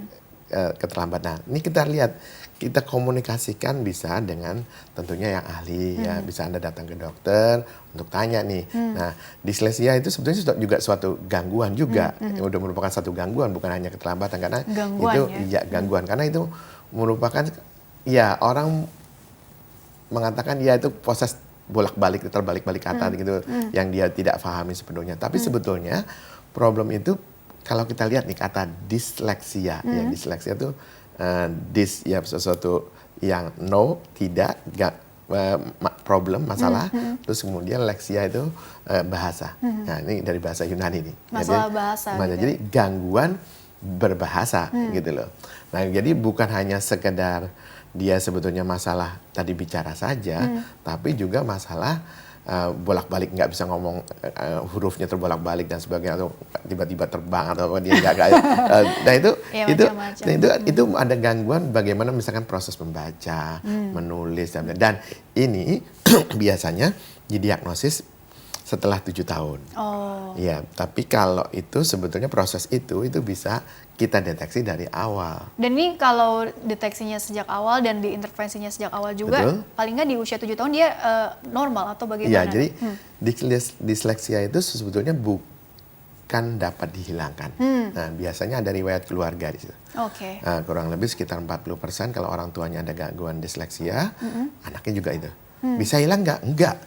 keterlambatan. Nah, ini kita lihat, kita komunikasikan bisa dengan tentunya yang ahli ya, bisa Anda datang ke dokter untuk tanya nih. Nah, disleksia itu sebetulnya juga suatu gangguan juga. Udah merupakan satu gangguan, bukan hanya keterlambatan, karena gangguan, itu gangguan, karena itu merupakan orang mengatakan itu proses bolak-balik, terbalik-balik kata gitu yang dia tidak pahami sepenuhnya. Tapi sebetulnya problem itu kalau kita lihat nih kata disleksia, ya disleksia itu sesuatu yang tidak problem, masalah, terus kemudian leksia itu bahasa. Nah ini dari bahasa Yunani nih. Masalah bahasa. Jadi gangguan berbahasa gitu loh. Nah jadi bukan hanya sekedar dia sebetulnya masalah tadi bicara saja, tapi juga masalah bolak-balik nggak bisa ngomong, hurufnya terbolak-balik dan sebagainya, atau tiba-tiba terbang atau apa, dia nggak nah itu ada gangguan bagaimana misalkan proses membaca, menulis dan ini biasanya didiagnosis setelah 7 tahun. Ya, tapi kalau itu sebetulnya proses itu bisa kita deteksi dari awal. Dan ini kalau deteksinya sejak awal dan diintervensinya sejak awal juga, paling nggak di usia 7 tahun dia normal atau bagaimana? Iya, jadi disleksia itu sebetulnya bukan dapat dihilangkan. Nah, biasanya ada riwayat keluarga di situ. Kurang lebih sekitar 40% kalau orang tuanya ada gangguan disleksia, anaknya juga itu. Bisa hilang nggak? Enggak.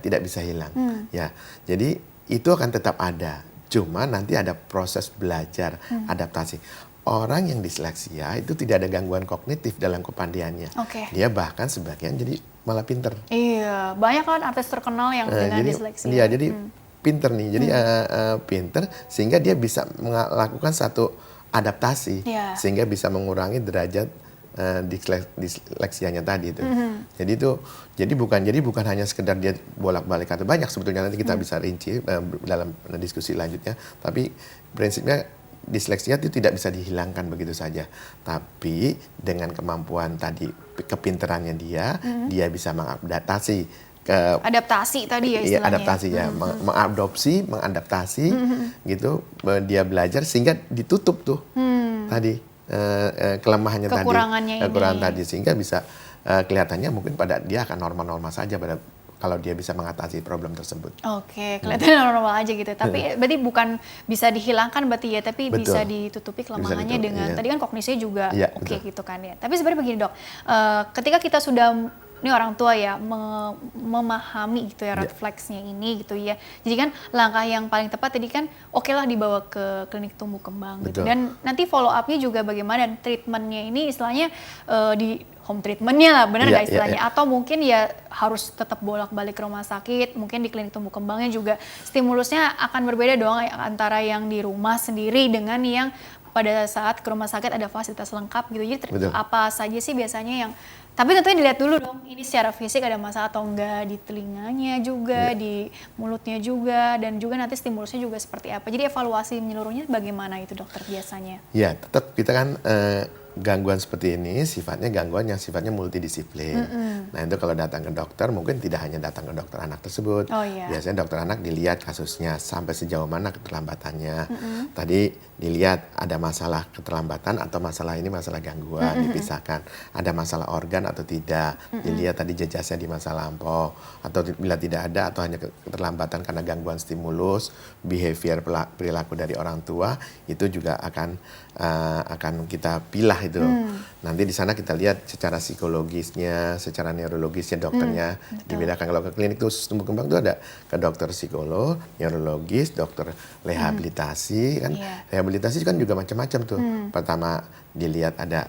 Tidak bisa hilang. Ya, jadi itu akan tetap ada. Cuma nanti ada proses belajar, adaptasi. Orang yang disleksia itu tidak ada gangguan kognitif dalam kepandaiannya. Dia bahkan sebagian jadi malah pinter. Iya, banyak kan artis terkenal yang dengan disleksia. Iya, jadi pinter nih. Jadi pinter sehingga dia bisa melakukan satu adaptasi, sehingga bisa mengurangi derajat disleksianya tadi itu. Jadi bukan hanya sekedar dia bolak-balik atau banyak, sebetulnya nanti kita bisa rinci dalam diskusi lanjutnya. Tapi prinsipnya disleksia itu tidak bisa dihilangkan begitu saja. Tapi dengan kemampuan tadi, kepinterannya dia bisa mengadaptasi adaptasi tadi ya istilahnya. Adaptasi ya, mengadaptasi gitu, dia belajar sehingga ditutup tuh tadi kelemahannya kekurangan tadi, sehingga bisa kelihatannya mungkin pada dia akan normal-normal saja pada kalau dia bisa mengatasi problem tersebut. Oke, kelihatannya normal aja gitu. Tapi berarti bukan bisa dihilangkan berarti ya, tapi Betul. bisa ditutupi kelemahannya dengan tadi kan kognisinya juga oke gitu kan ya. Tapi sebenarnya begini dok, ketika kita sudah ini orang tua ya memahami gitu ya red flags-nya ini gitu ya. Jadi kan langkah yang paling tepat tadi kan oke lah dibawa ke klinik tumbuh kembang gitu. Dan nanti follow up-nya juga bagaimana dan treatment-nya ini istilahnya di home treatment-nya lah, benar nggak istilahnya? Atau mungkin ya harus tetap bolak-balik ke rumah sakit, mungkin di klinik tumbuh kembangnya juga stimulusnya akan berbeda dong antara yang di rumah sendiri dengan yang pada saat ke rumah sakit ada fasilitas lengkap gitu. Jadi apa saja sih biasanya yang, tapi tentunya dilihat dulu dong ini secara fisik ada masalah atau enggak, di telinganya juga, di mulutnya juga, dan juga nanti stimulusnya juga seperti apa. Jadi evaluasi menyeluruhnya bagaimana itu dokter biasanya? Ya, tetap kita kan gangguan seperti ini sifatnya gangguan yang sifatnya multidisiplin. Nah itu kalau datang ke dokter mungkin tidak hanya datang ke dokter anak tersebut. Biasanya dokter anak dilihat kasusnya sampai sejauh mana keterlambatannya. Tadi dilihat ada masalah keterlambatan atau masalah ini masalah gangguan, dipisahkan. Ada masalah organ atau tidak, dilihat tadi jejasnya di masa lampau. Atau bila tidak ada atau hanya keterlambatan karena gangguan stimulus, behavior perilaku dari orang tua, itu juga akan kita pilah itu. Nanti di sana kita lihat secara psikologisnya, secara neurologisnya dokternya dibedakan. Kalau ke klinik khusus tumbuh kembang itu ada ke dokter psikolog, neurologis, dokter rehabilitasi kan. Rehabilitasi kan juga macam-macam tuh. Pertama dilihat ada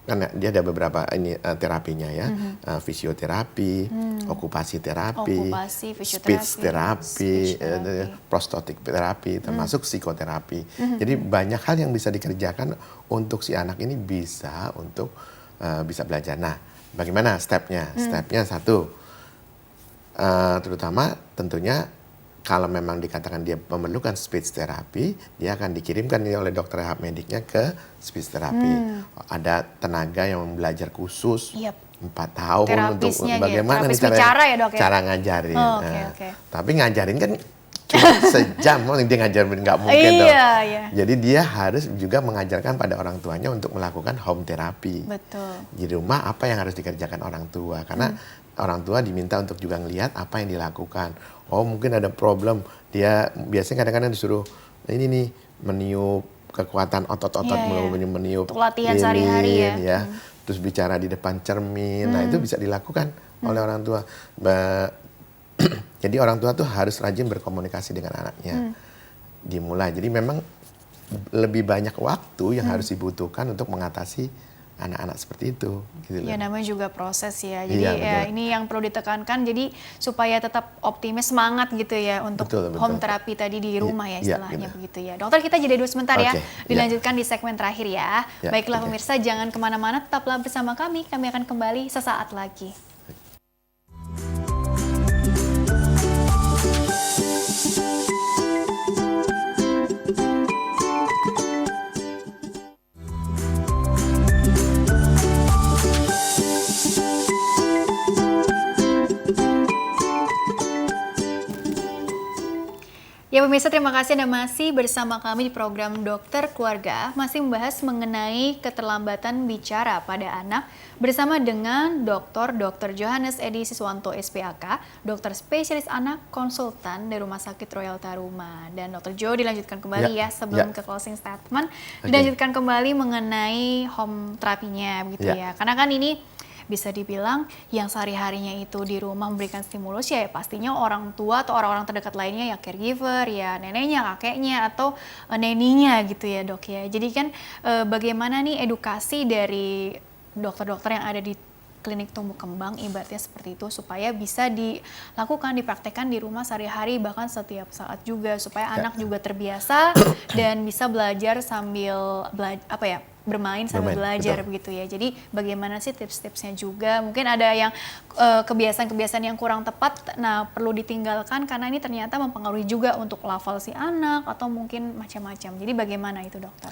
kan dia ada beberapa ini terapinya ya, fisioterapi, okupasi terapi, speech terapi, prostotik terapi, termasuk psikoterapi. Jadi banyak hal yang bisa dikerjakan untuk si anak ini bisa belajar. Nah, bagaimana stepnya? Stepnya satu, terutama tentunya kalau memang dikatakan dia memerlukan speech therapy, dia akan dikirimkan oleh dokter rehab mediknya ke speech therapy. Ada tenaga yang belajar khusus 4 tahun untuk bagaimana nih cara ngajarin. Tapi ngajarin kan cuma sejam, dia ngajarin nggak mungkin dong. Jadi dia harus juga mengajarkan pada orang tuanya untuk melakukan home therapy. Di rumah apa yang harus dikerjakan orang tua, karena orang tua diminta untuk juga ngelihat apa yang dilakukan. Oh mungkin ada problem, dia biasanya kadang-kadang disuruh ini nih meniup kekuatan otot-otot, meniup latihan sehari-hari ya. Terus bicara di depan cermin. Nah itu bisa dilakukan oleh orang tua. Jadi orang tua tuh harus rajin berkomunikasi dengan anaknya. Dimulai. Jadi memang lebih banyak waktu yang harus dibutuhkan untuk mengatasi anak-anak seperti itu. Gitu ya namanya juga proses ya. Jadi ini yang perlu ditekankan. Jadi supaya tetap optimis, semangat gitu ya untuk home therapy tadi di rumah ya istilahnya begitu ya. Dokter kita jeda dulu sebentar ya. Dilanjutkan di segmen terakhir ya. Baiklah pemirsa, jangan kemana-mana, tetaplah bersama kami. Kami akan kembali sesaat lagi. Ya pemirsa, terima kasih Anda masih bersama kami di program Dokter Keluarga, masih membahas mengenai keterlambatan bicara pada anak bersama dengan Dr. Johannes Edi Siswanto SPAK, dokter spesialis anak konsultan dari Rumah Sakit Royal Taruma. Dan Dr. Jo dilanjutkan kembali sebelum ke closing statement, dilanjutkan kembali mengenai home terapinya begitu ya. Karena kan ini bisa dibilang yang sehari-harinya itu di rumah memberikan stimulus ya pastinya orang tua atau orang-orang terdekat lainnya ya caregiver, ya neneknya, kakeknya, atau neninya gitu ya dok ya. Jadi kan bagaimana nih edukasi dari dokter-dokter yang ada di klinik tumbuh kembang ibaratnya seperti itu supaya bisa dilakukan, dipraktekkan di rumah sehari-hari bahkan setiap saat juga supaya anak juga terbiasa dan bisa belajar sambil bermain sambil belajar begitu ya. Jadi bagaimana sih tips-tipsnya juga? Mungkin ada yang kebiasaan-kebiasaan yang kurang tepat, nah perlu ditinggalkan karena ini ternyata mempengaruhi juga untuk level si anak atau mungkin macam-macam. Jadi bagaimana itu dokter?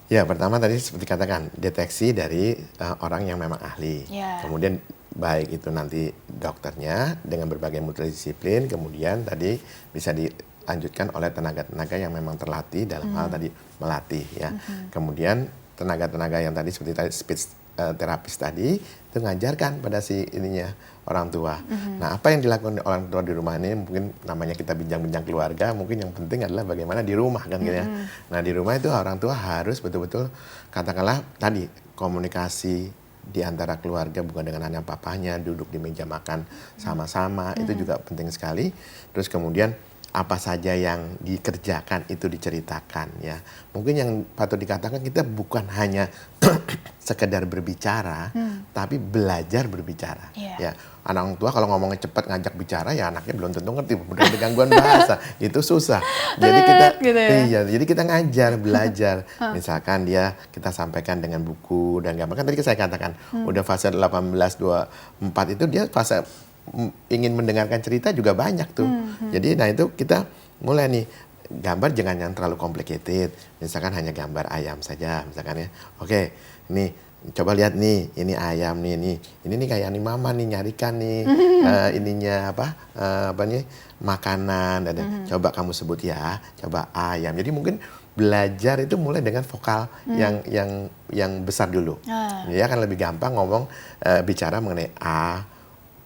Ya pertama tadi seperti katakan deteksi dari orang yang memang ahli. Kemudian baik itu nanti dokternya dengan berbagai multidisiplin, kemudian tadi bisa dilanjutkan oleh tenaga-tenaga yang memang terlatih dalam hal tadi melatih ya. Kemudian tenaga-tenaga yang tadi seperti tadi speech terapis tadi itu ngajarkan pada si ininya orang tua. Nah, apa yang dilakukan orang tua di rumah ini mungkin namanya kita bincang-bincang keluarga, mungkin yang penting adalah bagaimana di rumah kan gitu ya. Nah, di rumah itu orang tua harus betul-betul katakanlah tadi komunikasi di antara keluarga, bukan dengan hanya papanya, duduk di meja makan sama-sama, itu juga penting sekali. Terus kemudian apa saja yang dikerjakan itu diceritakan ya. Mungkin yang patut dikatakan kita bukan hanya sekedar berbicara, tapi belajar berbicara. Ya, anak tua kalau ngomongnya cepat ngajak bicara ya anaknya belum tentu ngerti, udah ada gangguan bahasa, itu susah. Jadi kita gitu ya? iya, jadi kita ngajar, belajar. Misalkan kita sampaikan dengan buku dan gambar. Kan tadi saya katakan udah fase 18-24 itu dia fase ingin mendengarkan cerita juga banyak tuh. Jadi nah itu kita mulai nih gambar jangan yang terlalu complicated. Misalkan hanya gambar ayam saja misalkan ya. Oke, ini coba lihat nih, ini ayam nih, ini nih kayak nih mama nih nyarikan nih ininya apa nih makanan dan coba kamu sebut ya, coba ayam. Jadi mungkin belajar itu mulai dengan vokal yang besar dulu. Ya kan lebih gampang ngomong bicara mengenai A,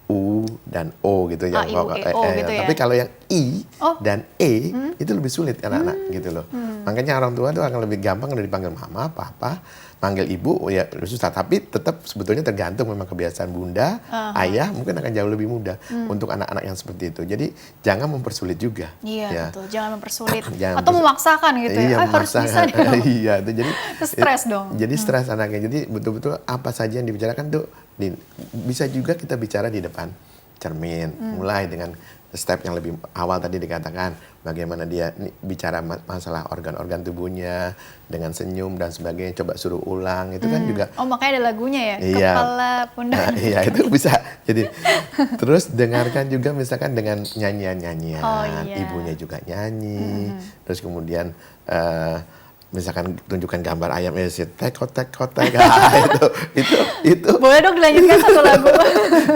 U dan O gitu ya. Gitu ya. Tapi kalau yang I dan E itu lebih sulit anak-anak gitu loh. Makanya orang tua tuh akan lebih gampang udah dipanggil mama, papa, panggil ibu ya susah. Tapi tetap sebetulnya tergantung memang kebiasaan bunda, ayah mungkin akan jauh lebih mudah untuk anak-anak yang seperti itu. Jadi jangan mempersulit juga. Iya ya. betul, jangan mempersulit jangan atau memaksakan gitu ya. Harus bisa dong. Iya, itu jadi stres dong. Jadi stres anaknya. Jadi betul-betul apa saja yang dibicarakan tuh bisa juga kita bicara di depan cermin, mulai dengan step yang lebih awal tadi dikatakan bagaimana dia bicara masalah organ-organ tubuhnya dengan senyum dan sebagainya, coba suruh ulang itu kan juga. Oh makanya ada lagunya ya, iya, kepala pundak. Nah, iya itu bisa. Jadi terus dengarkan juga misalkan dengan nyanyian-nyanyian, ibunya juga nyanyi, terus kemudian misalkan tunjukkan gambar ayam kotek itu boleh dong dilanjutkan satu lagu.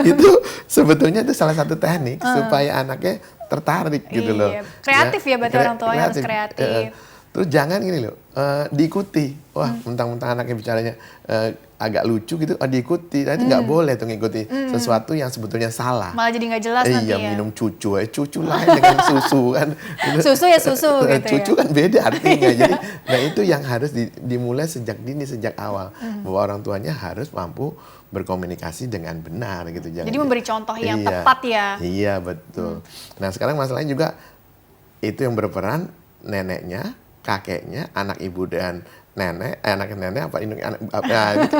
Itu sebetulnya itu salah satu teknik supaya anaknya tertarik gitu loh. Kreatif ya berarti orang tuanya harus kreatif. Terus jangan gini loh, diikuti. Wah, mentang-mentang anaknya bicaranya agak lucu gitu, diikuti. Nah, itu nggak boleh tuh ngikuti sesuatu yang sebetulnya salah. Malah jadi nggak jelas nanti ya. Minum cucu lain dengan susu kan. Susu ya susu gitu cucu kan beda artinya. Jadi, nah itu yang harus dimulai sejak dini, sejak awal. Bahwa orang tuanya harus mampu berkomunikasi dengan benar gitu. Jadi memberi contoh yang tepat ya. Iya, betul. Nah, sekarang masalahnya juga itu yang berperan neneknya, kakeknya, anak ibu dan anak nenek gitu.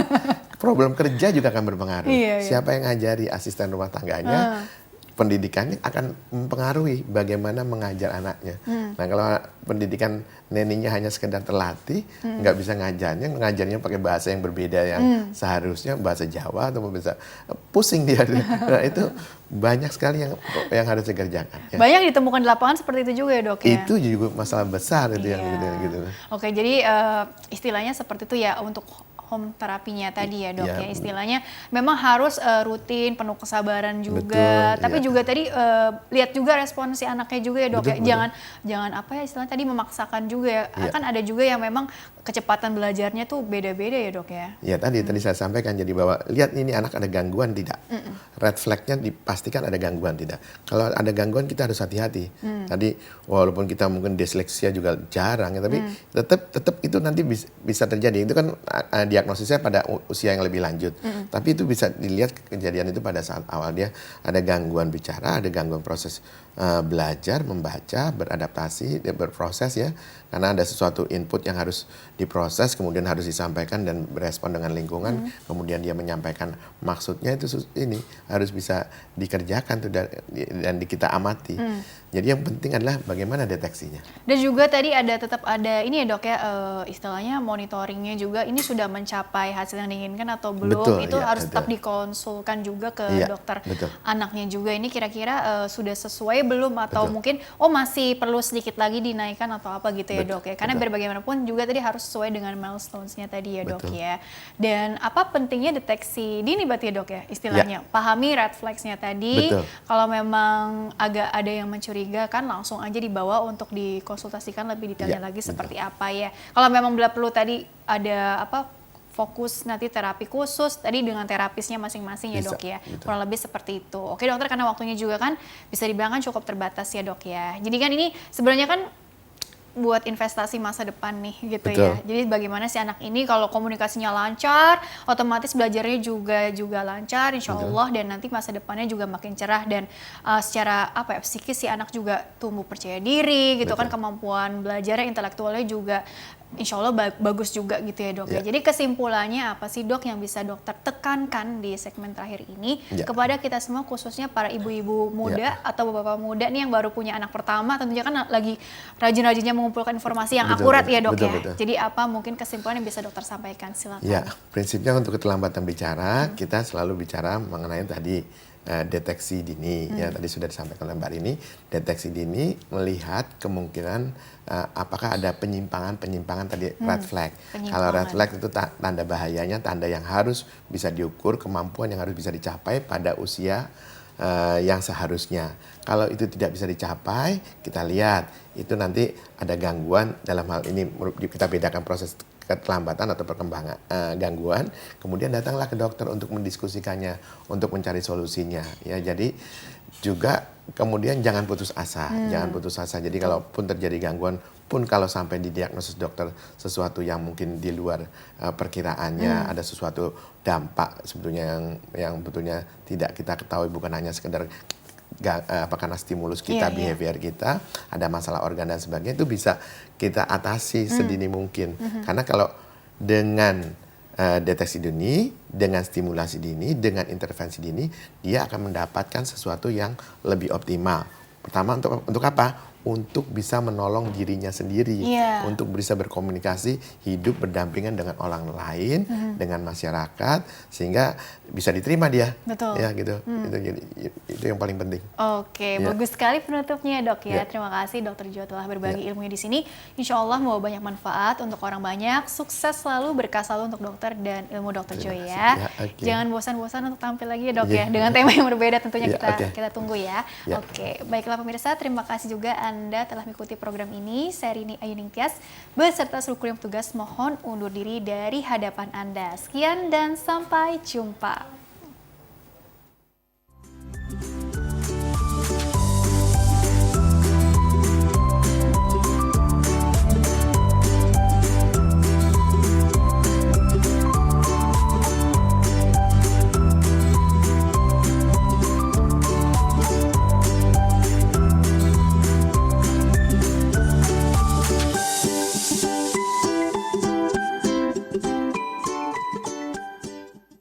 Problem kerja juga akan berpengaruh. Siapa yang ngajari asisten rumah tangganya, pendidikannya akan mempengaruhi bagaimana mengajar anaknya. Nah kalau pendidikan neninya hanya sekedar terlatih, nggak bisa ngajarnya pakai bahasa yang berbeda yang seharusnya bahasa Jawa atau bahasa pusing dia. Nah itu banyak sekali yang harus dikerjakan. Ya. Banyak ditemukan di lapangan seperti itu juga ya dok ya? Itu juga masalah besar itu yang gitu. Oke jadi istilahnya seperti itu ya untuk home terapinya tadi ya dok ya istilahnya memang harus rutin penuh kesabaran juga. Betul, tapi juga tadi lihat juga respon si anaknya juga ya dok ya. Jangan apa ya istilahnya tadi memaksakan juga ya. Kan ada juga yang memang kecepatan belajarnya tuh beda-beda ya dok ya. Ya tadi saya sampaikan jadi bahwa lihat ini anak ada gangguan tidak. Red flag-nya dipastikan ada gangguan tidak. Kalau ada gangguan kita harus hati-hati. Tadi walaupun kita mungkin disleksia juga jarang ya, tapi tetap itu nanti bisa terjadi. Itu kan diagnosisnya pada usia yang lebih lanjut. Tapi itu bisa dilihat kejadian itu pada saat awal dia ada gangguan bicara, ada gangguan proses belajar, membaca, beradaptasi, berproses ya. Karena ada sesuatu input yang harus diproses, kemudian harus disampaikan dan berespon dengan lingkungan, kemudian dia menyampaikan maksudnya itu ini harus bisa dikerjakan tuh dan kita amati. Jadi yang penting adalah bagaimana deteksinya. Dan juga tadi tetap ada ini ya dok ya istilahnya monitoringnya juga ini sudah mencapai hasil yang diinginkan atau belum. Betul, itu harus tetap dikonsulkan juga ke dokter anaknya juga. Ini kira-kira sudah sesuai belum atau mungkin masih perlu sedikit lagi dinaikkan atau apa gitu ya dok ya. Karena biar bagaimanapun juga tadi harus sesuai dengan milestones-nya tadi ya dok ya. Dan apa pentingnya deteksi dini berarti ya dok ya istilahnya. Pahami red flags-nya tadi. Kalau memang agak ada yang mencurigakan langsung aja dibawa untuk dikonsultasikan lebih detailnya lagi seperti apa ya. Kalau memang bila perlu tadi ada fokus nanti terapi khusus tadi dengan terapisnya masing-masing ya Bisa, dok ya. betul. Kurang lebih seperti itu. Oke dokter, karena waktunya juga kan bisa dibilang kan cukup terbatas ya dok ya. Jadi kan ini sebenarnya kan buat investasi masa depan nih gitu Betul. ya. Jadi bagaimana si anak ini kalau komunikasinya lancar, otomatis belajarnya juga lancar insya Allah, dan nanti masa depannya juga makin cerah, dan secara apa ya, psikis si anak juga tumbuh percaya diri gitu. Betul. Kan kemampuan belajarnya, intelektualnya juga insya Allah bagus juga gitu ya dok ya. Ya. Jadi kesimpulannya apa sih dok yang bisa dokter tekankan di segmen terakhir ini Ya. kepada kita semua, khususnya para ibu-ibu muda atau bapak-bapak muda nih yang baru punya anak pertama, tentunya kan lagi rajin-rajinnya mengumpulkan informasi yang Betul, akurat betul, ya dok betul, ya. betul. Jadi apa mungkin kesimpulan yang bisa dokter sampaikan, silakan. Ya, prinsipnya untuk keterlambatan bicara, kita selalu bicara mengenai tadi deteksi dini. Ya, tadi sudah disampaikan oleh Mbak Rini, deteksi dini melihat kemungkinan apakah ada penyimpangan tadi red flag. Kalau red flag itu tanda bahayanya, tanda yang harus bisa diukur, kemampuan yang harus bisa dicapai pada usia yang seharusnya. Kalau itu tidak bisa dicapai, kita lihat itu nanti ada gangguan. Dalam hal ini kita bedakan proses keterlambatan atau perkembangan gangguan, kemudian datanglah ke dokter untuk mendiskusikannya, untuk mencari solusinya. Ya, jadi juga kemudian jangan putus asa, jangan putus asa. Jadi kalaupun terjadi gangguan pun, kalau sampai didiagnosis dokter sesuatu yang mungkin di luar perkiraannya, ada sesuatu dampak sebetulnya yang betulnya tidak kita ketahui, bukan hanya sekedar karena stimulus kita, behavior kita, ada masalah organ dan sebagainya, itu bisa kita atasi sedini mungkin. Karena kalau dengan deteksi dini, dengan stimulasi dini, dengan intervensi dini, dia akan mendapatkan sesuatu yang lebih optimal. Pertama, untuk apa? Untuk bisa menolong dirinya sendiri, untuk bisa berkomunikasi, hidup berdampingan dengan orang lain, dengan masyarakat, sehingga bisa diterima dia. Betul. Ya gitu. Itu yang paling penting. Oke, bagus sekali penutupnya dok ya. Terima kasih dokter Jo telah berbagi ilmunya di sini. Insya Allah mau banyak manfaat untuk orang banyak. Sukses selalu, berkah selalu untuk dokter dan ilmu dokter Jo ya. Jangan bosan-bosan untuk tampil lagi ya dok ya, dengan tema yang berbeda tentunya. Kita tunggu ya. Oke, baiklah pemirsa, terima kasih juga Anda telah mengikuti program ini. Saya Rini Ayuning Tias beserta seluruh yang tugas mohon undur diri dari hadapan Anda. Sekian dan sampai jumpa.